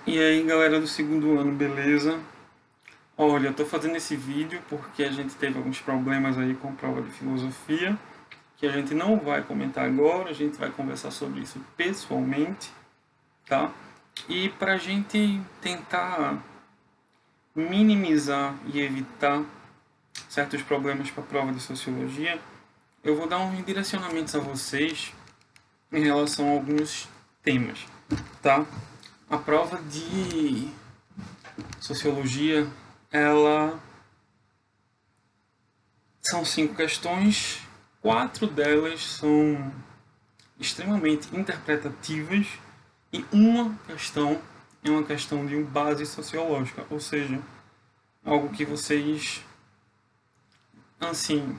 E aí, galera do segundo ano, beleza? Olha, eu tô fazendo esse vídeo porque a gente teve alguns problemas aí com a prova de filosofia, que a gente não vai comentar agora, a gente vai conversar sobre isso pessoalmente, tá? E pra gente tentar minimizar e evitar certos problemas para a prova de sociologia, eu vou dar uns direcionamentos a vocês em relação a alguns temas, tá? A prova de sociologia, ela são 5 questões, 4 delas são extremamente interpretativas e uma questão é uma questão de base sociológica, ou seja, algo que vocês assim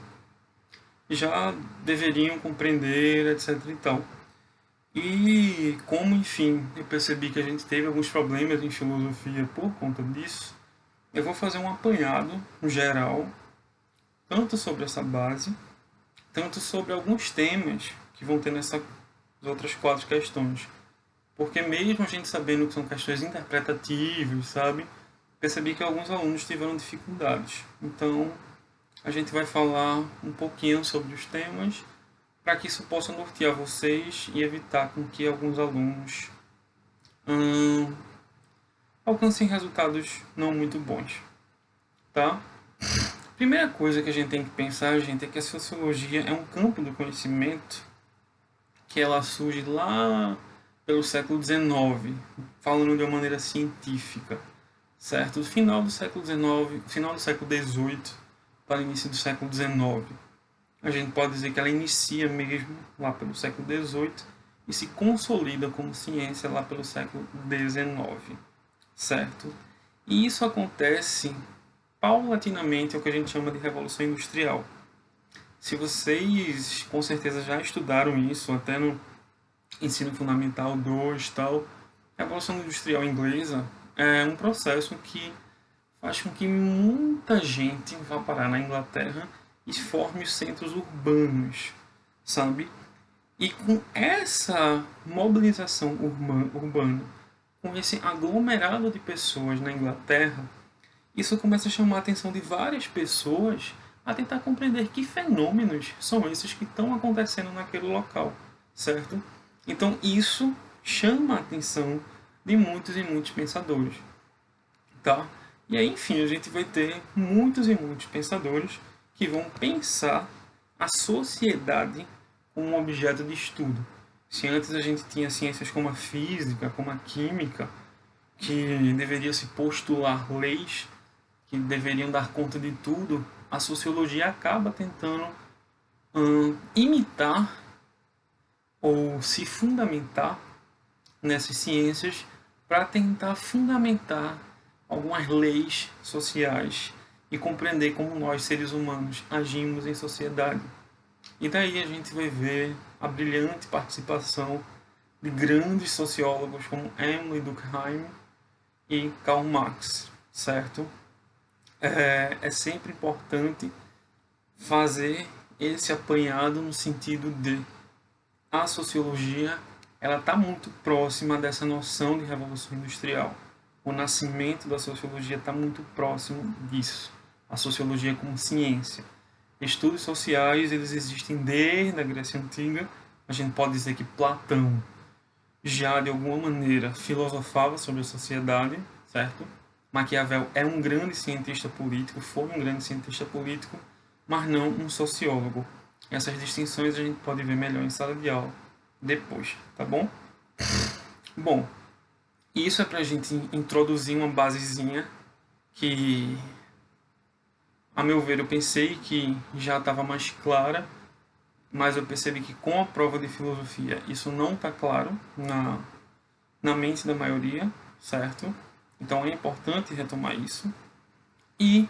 já deveriam compreender, etc e tal. E como, enfim, eu percebi que a gente teve alguns problemas em filosofia por conta disso, eu vou fazer um apanhado geral, tanto sobre essa base, tanto sobre alguns temas que vão ter nessas outras 4 questões. Porque mesmo a gente sabendo que são questões interpretativas, sabe? Percebi que alguns alunos tiveram dificuldades. Então, a gente vai falar um pouquinho sobre os temas para que isso possa nortear vocês e evitar com que alguns alunos alcancem resultados não muito bons, tá? Primeira coisa que a gente tem que pensar, gente, é que a sociologia é um campo do conhecimento que ela surge lá pelo século XIX, falando de uma maneira científica, certo? No final do século XIX, final do século XVIII para o início do século XIX. A gente pode dizer que ela inicia mesmo lá pelo século XVIII e se consolida como ciência lá pelo século XIX, certo? E isso acontece paulatinamente, é o que a gente chama de Revolução Industrial. Se vocês com certeza já estudaram isso, até no ensino fundamental 2 e tal, a Revolução Industrial Inglesa é um processo que faz com que muita gente vá parar na Inglaterra e forme os centros urbanos, sabe? E com essa mobilização urbana, com esse aglomerado de pessoas na Inglaterra, isso começa a chamar a atenção de várias pessoas a tentar compreender que fenômenos são esses que estão acontecendo naquele local, certo? Então isso chama a atenção de muitos e muitos pensadores, tá? E aí, enfim, a gente vai ter muitos e muitos pensadores que vão pensar a sociedade como um objeto de estudo. Se antes a gente tinha ciências como a física, como a química, que deveria se postular leis que deveriam dar conta de tudo, a sociologia acaba tentando imitar ou se fundamentar nessas ciências para tentar fundamentar algumas leis sociais e compreender como nós, seres humanos, agimos em sociedade. E daí a gente vai ver a brilhante participação de grandes sociólogos como Emile Durkheim e Karl Marx, certo? É sempre importante fazer esse apanhado no sentido de a sociologia ela está muito próxima dessa noção de revolução industrial. O nascimento da sociologia está muito próximo disso. A sociologia como ciência. Estudos sociais eles existem desde a Grécia Antiga. A gente pode dizer que Platão já de alguma maneira filosofava sobre a sociedade, certo? Maquiavel é um grande cientista político, foi um grande cientista político, mas não um sociólogo. Essas distinções a gente pode ver melhor em sala de aula depois, tá bom? Bom, isso é para a gente introduzir uma basezinha que, a meu ver, eu pensei que já estava mais clara, mas eu percebi que com a prova de filosofia isso não está claro na mente da maioria, certo? Então é importante retomar isso. E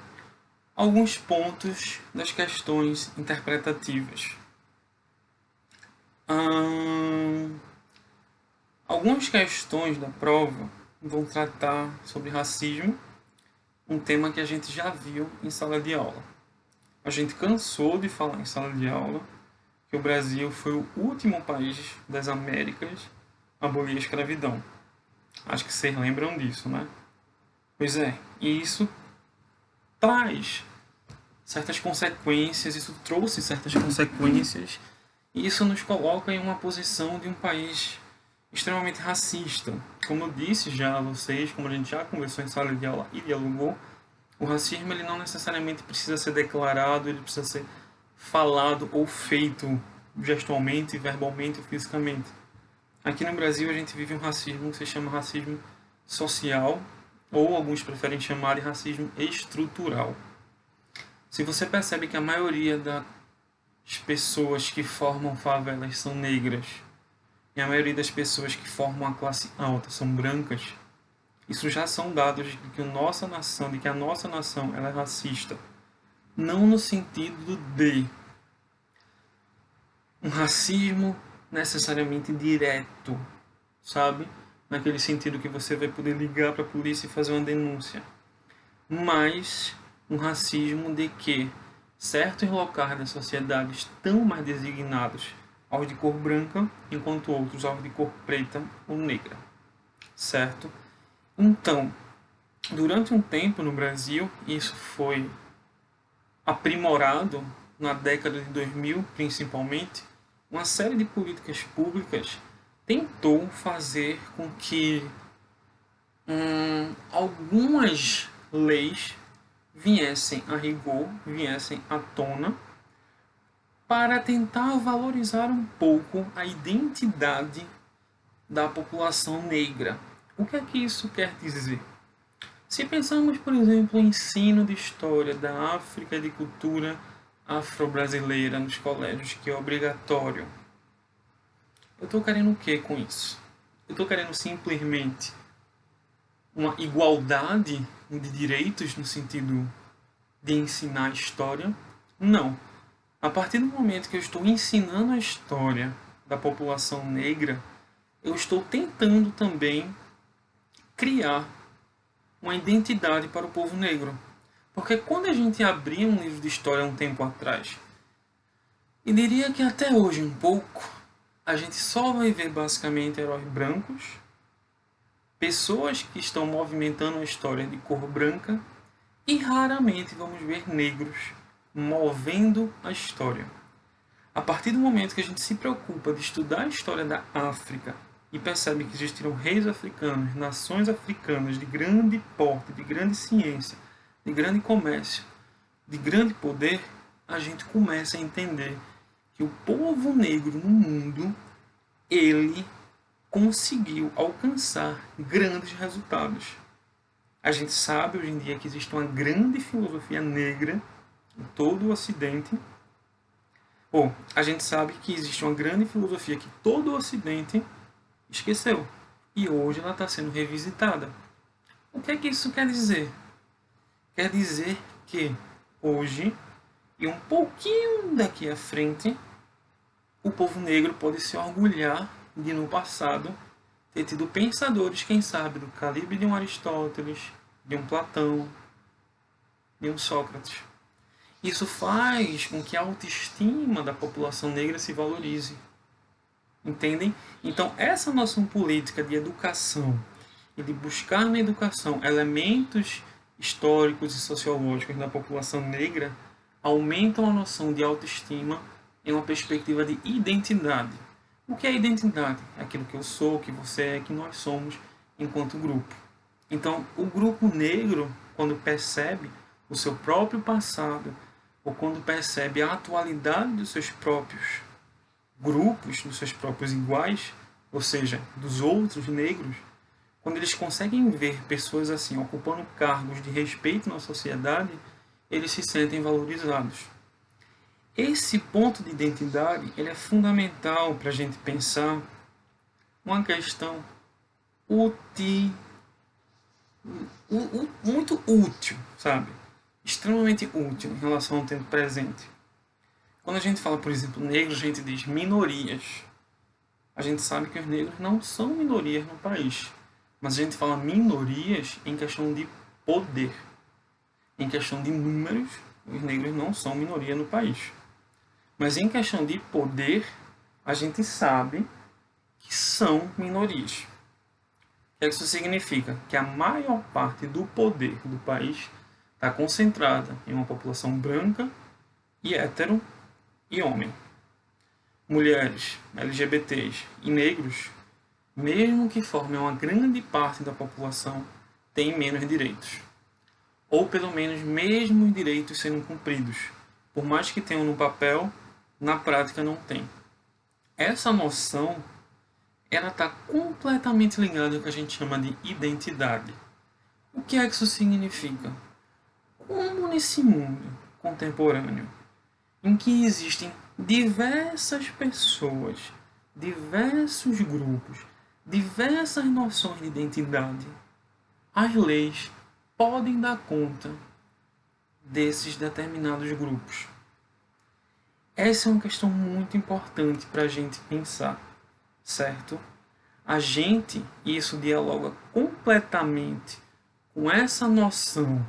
alguns pontos das questões interpretativas. Algumas questões da prova vão tratar sobre racismo, um tema que a gente já viu em sala de aula. A gente cansou de falar em sala de aula que o Brasil foi o último país das Américas a abolir a escravidão. Acho que vocês lembram disso, né? Pois é, e isso traz certas consequências, isso trouxe certas consequências, e isso nos coloca em uma posição de um país extremamente racista. Como eu disse já a vocês, como a gente já conversou em sala de aula e dialogou, o racismo ele não necessariamente precisa ser declarado, ele precisa ser falado ou feito gestualmente, verbalmente ou fisicamente. Aqui no Brasil a gente vive um racismo que se chama racismo social, ou alguns preferem chamar de racismo estrutural. Se você percebe que a maioria das pessoas que formam favelas são negras, e a maioria das pessoas que formam a classe alta são brancas, isso já são dados de que a nossa nação ela é racista. Não no sentido de um racismo necessariamente direto, sabe? Naquele sentido que você vai poder ligar para a polícia e fazer uma denúncia. Mas um racismo de que certos locais da sociedade estão mais designados aos de cor branca, enquanto outros aos de cor preta ou negra. Certo? Então, durante um tempo no Brasil, isso foi aprimorado na década de 2000, principalmente, uma série de políticas públicas tentou fazer com que algumas leis viessem a rigor, viessem à tona, para tentar valorizar um pouco a identidade da população negra. O que é que isso quer dizer? Se pensamos, por exemplo, em ensino de história da África e de cultura afro-brasileira nos colégios, que é obrigatório, eu estou querendo o que com isso? Eu estou querendo simplesmente uma igualdade de direitos no sentido de ensinar história? Não. A partir do momento que eu estou ensinando a história da população negra, eu estou tentando também criar uma identidade para o povo negro. Porque quando a gente abria um livro de história há um tempo atrás, e diria que até hoje um pouco, a gente só vai ver basicamente heróis brancos, pessoas que estão movimentando a história de cor branca, e raramente vamos ver negros movendo a história. A partir do momento que a gente se preocupa de estudar a história da África e percebe que existiram reis africanos, nações africanas de grande porte, de grande ciência, de grande comércio, de grande poder, a gente começa a entender que o povo negro no mundo, ele conseguiu alcançar grandes resultados. A gente sabe hoje em dia que existe uma grande filosofia negra em todo o Ocidente. Ou a gente sabe que existe uma grande filosofia que todo o Ocidente esqueceu. E hoje ela está sendo revisitada. O que é que isso quer dizer? Quer dizer que hoje, e um pouquinho daqui à frente, o povo negro pode se orgulhar de no passado ter tido pensadores, quem sabe, do calibre de um Aristóteles, de um Platão, de um Sócrates. Isso faz com que a autoestima da população negra se valorize. Entendem? Então, essa nossa política de educação e de buscar na educação elementos históricos e sociológicos da população negra aumentam a noção de autoestima em uma perspectiva de identidade. O que é identidade? É aquilo que eu sou, que você é, que nós somos enquanto grupo. Então, o grupo negro, quando percebe o seu próprio passado, ou quando percebe a atualidade dos seus próprios grupos, dos seus próprios iguais, ou seja, dos outros negros, quando eles conseguem ver pessoas assim ocupando cargos de respeito na sociedade, eles se sentem valorizados. Esse ponto de identidade ele é fundamental para a gente pensar uma questão muito útil, sabe? Extremamente útil em relação ao tempo presente. Quando a gente fala, por exemplo, negros, a gente diz minorias. A gente sabe que os negros não são minorias no país. Mas a gente fala minorias em questão de poder. Em questão de números, os negros não são minoria no país. Mas em questão de poder, a gente sabe que são minorias. que isso significa? Que a maior parte do poder do país está concentrada em uma população branca e hétero e homem. Mulheres, LGBTs e negros, mesmo que formem uma grande parte da população, têm menos direitos. Ou pelo menos mesmo os direitos sendo cumpridos. Por mais que tenham no papel, na prática não tem. Essa noção ela está completamente ligada ao que a gente chama de identidade. O que é que isso significa? Como nesse mundo contemporâneo, em que existem diversas pessoas, diversos grupos, diversas noções de identidade, as leis podem dar conta desses determinados grupos. Essa é uma questão muito importante para a gente pensar, certo? A gente, e isso dialoga completamente com essa noção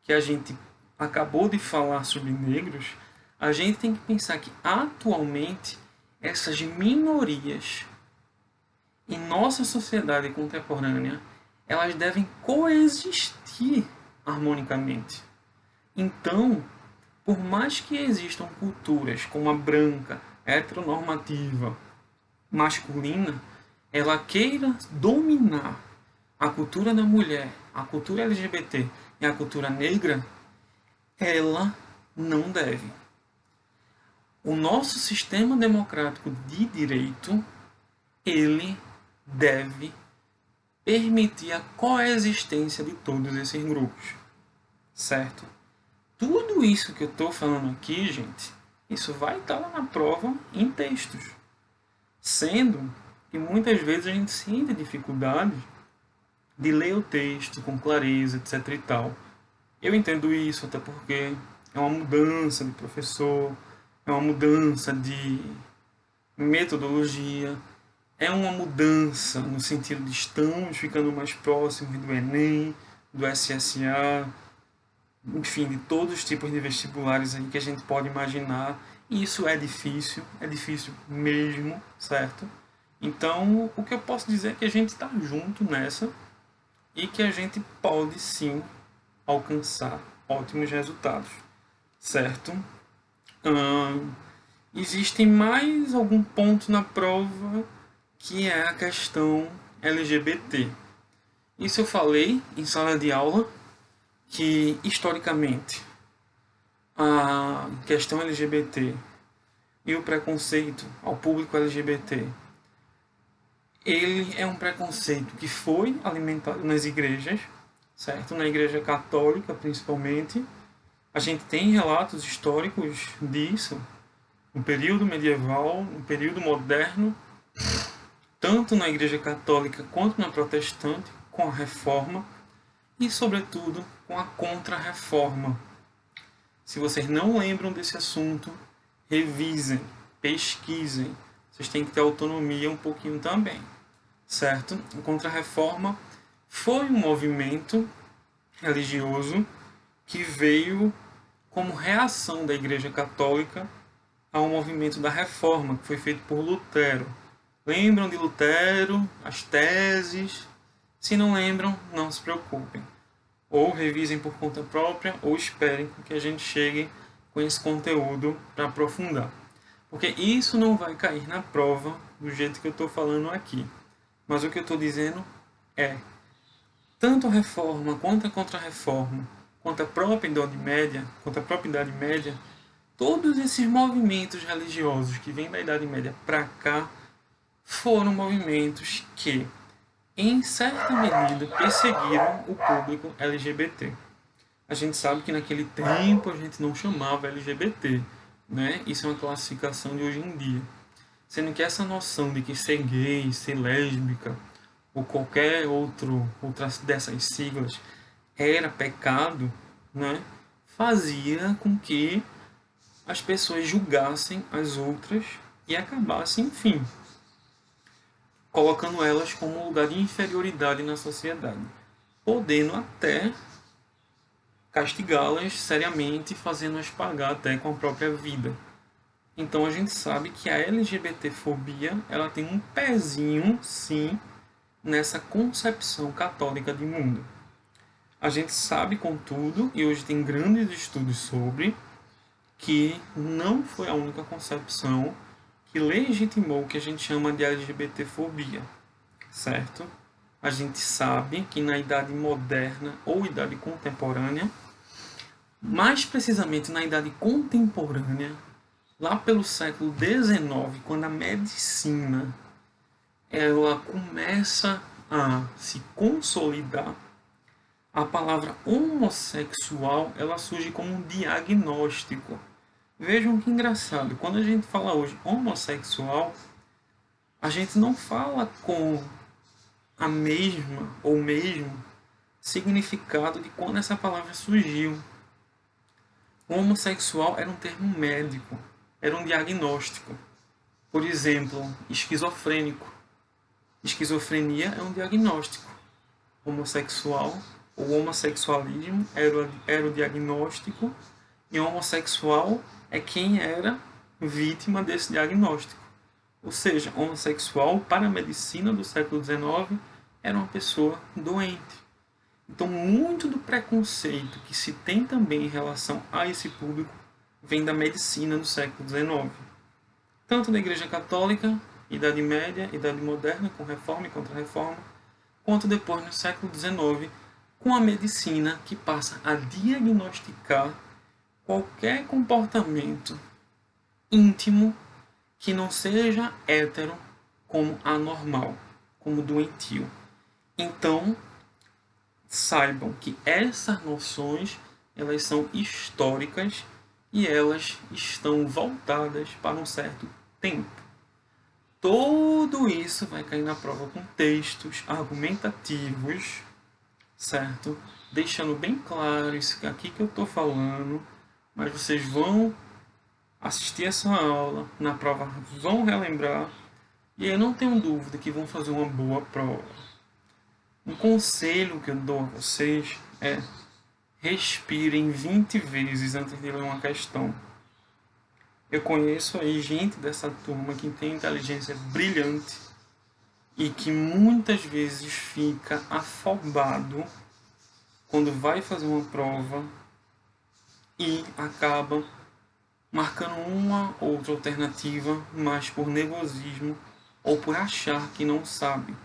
que a gente acabou de falar sobre negros, a gente tem que pensar que atualmente essas minorias em nossa sociedade contemporânea, elas devem coexistir harmonicamente. Então, por mais que existam culturas como a branca, heteronormativa, masculina, ela queira dominar a cultura da mulher, a cultura LGBT e a cultura negra, ela não deve. O nosso sistema democrático de direito, ele deve permitir a coexistência de todos esses grupos, certo? Tudo isso que eu estou falando aqui, gente, isso vai estar lá na prova em textos. Sendo que muitas vezes a gente sente dificuldade de ler o texto com clareza, etc e tal. Eu entendo isso, até porque é uma mudança de professor, é uma mudança de metodologia, é uma mudança no sentido de estamos ficando mais próximos do Enem, do SSA, enfim, de todos os tipos de vestibulares aí que a gente pode imaginar. E isso é difícil mesmo, certo? Então, o que eu posso dizer é que a gente está junto nessa e que a gente pode sim alcançar ótimos resultados, certo? Existe mais algum ponto na prova que é a questão LGBT. Isso eu falei em sala de aula, que historicamente a questão LGBT e o preconceito ao público LGBT, ele é um preconceito que foi alimentado nas igrejas, certo? Na igreja católica, principalmente. A gente tem relatos históricos disso, no período medieval, no período moderno, tanto na igreja católica quanto na protestante, com a reforma e, sobretudo, com a contra-reforma. Se vocês não lembram desse assunto, revisem, pesquisem. Vocês têm que ter autonomia um pouquinho também, certo? A Contra-Reforma foi um movimento religioso que veio como reação da Igreja Católica ao movimento da Reforma, que foi feito por Lutero. Lembram de Lutero, as teses? Se não lembram, não se preocupem. Ou revisem por conta própria, ou esperem que a gente chegue com esse conteúdo para aprofundar. Porque isso não vai cair na prova do jeito que eu estou falando aqui. Mas o que eu estou dizendo é, tanto a reforma quanto a contra-reforma, quanto a própria Idade Média, todos esses movimentos religiosos que vêm da Idade Média para cá foram movimentos que, em certa medida, perseguiram o público LGBT. A gente sabe que naquele tempo a gente não chamava LGBT, né? Isso é uma classificação de hoje em dia. Sendo que essa noção de que ser gay, ser lésbica, ou qualquer outra dessas siglas era pecado, né? Fazia com que as pessoas julgassem as outras e acabassem, enfim, colocando elas como um lugar de inferioridade na sociedade, podendo até castigá-las seriamente, fazendo-as pagar até com a própria vida. Então a gente sabe que a LGBTfobia ela tem um pezinho, sim, nessa concepção católica de mundo. A gente sabe, contudo, e hoje tem grandes estudos sobre, que não foi a única concepção que legitimou o que a gente chama de LGBTfobia, certo? A gente sabe que na idade moderna ou idade contemporânea, mais precisamente na idade contemporânea, lá pelo século XIX, quando a medicina ela começa a se consolidar, a palavra homossexual ela surge como um diagnóstico. Vejam que engraçado, quando a gente fala hoje homossexual, a gente não fala com a mesma ou mesmo significado de quando essa palavra surgiu. O homossexual era um termo médico, era um diagnóstico. Por exemplo, esquizofrênico. Esquizofrenia é um diagnóstico. Homossexual, ou homossexualismo era o diagnóstico, e homossexual é quem era vítima desse diagnóstico. Ou seja, homossexual, para a medicina do século XIX, era uma pessoa doente. Então, muito do preconceito que se tem também em relação a esse público vem da medicina do século XIX. Tanto da Igreja Católica, Idade Média, Idade Moderna, com reforma e contra-reforma, quanto depois no século XIX, com a medicina que passa a diagnosticar qualquer comportamento íntimo que não seja hétero como anormal, como doentio. Então, saibam que essas noções elas são históricas e elas estão voltadas para um certo tempo. Tudo isso vai cair na prova com textos argumentativos, certo? Deixando bem claro isso aqui que eu estou falando, mas vocês vão assistir essa aula, na prova vão relembrar, e eu não tenho dúvida que vão fazer uma boa prova. Um conselho que eu dou a vocês é: respirem 20 vezes antes de ler uma questão. Eu conheço aí gente dessa turma que tem inteligência brilhante e que muitas vezes fica afobado quando vai fazer uma prova e acaba marcando uma outra alternativa, mas por nervosismo ou por achar que não sabe.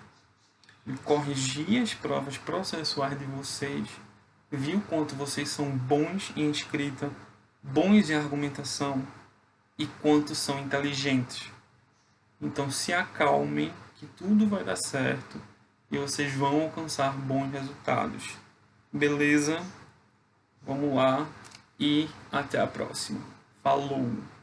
E corrigir as provas processuais de vocês, viu quanto vocês são bons em escrita, bons em argumentação e quanto são inteligentes. Então se acalmem, que tudo vai dar certo e vocês vão alcançar bons resultados. Beleza? Vamos lá e até a próxima. Falou!